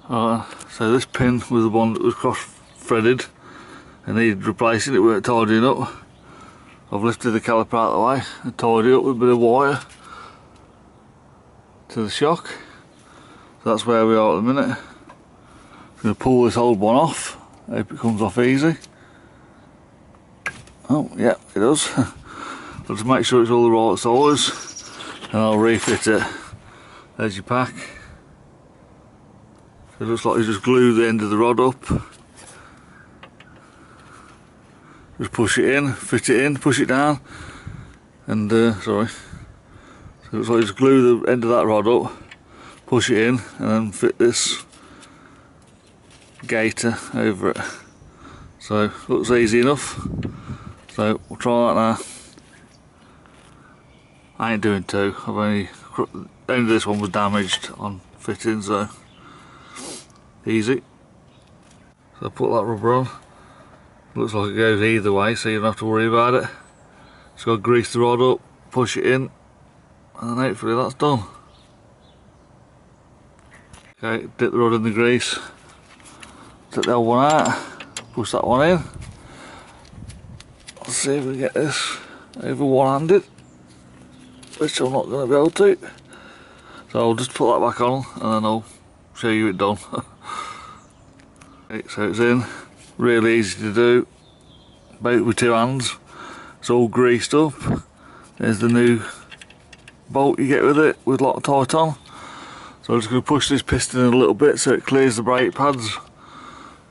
So this pin was the one that was cross-threaded and needed replacing. It weren't tidying up. I've lifted the caliper out of the way and tidied it up with a bit of wire to the shock. So that's where we are at the minute. I'm going to pull this old one off. Hope it comes off easy. Oh yeah, it does. I'll just make sure it's all the right size and I'll refit it. There's your pack. It looks like you just glue the end of the rod up. Just push it in, fit it in, push it down, and sorry. So it looks like you just glue the end of that rod up, push it in, and then fit this gaiter over it. So looks easy enough. So we'll try that now. I ain't doing two. I've only this one was damaged on fitting, so easy. So I put that rubber on. Looks like it goes either way, so you don't have to worry about it. Just got to grease the rod up, push it in, and then hopefully that's done. Okay, dip the rod in the grease. Take the old one out, push that one in. Let's see if we can get this over one-handed, which I'm not going to be able to. So I'll just put that back on and then I'll show you it done. Okay, so it's in. Really easy to do, both with two hands. It's all greased up. There's the new bolt you get with it, with Loctite on. So I'm just going to push this piston in a little bit so it clears the brake pads,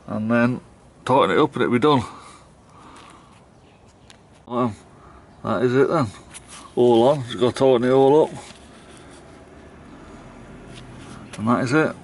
and then tighten it up and it'll be done. Well, that is it then. All on, just got to tighten it all up. And that is it.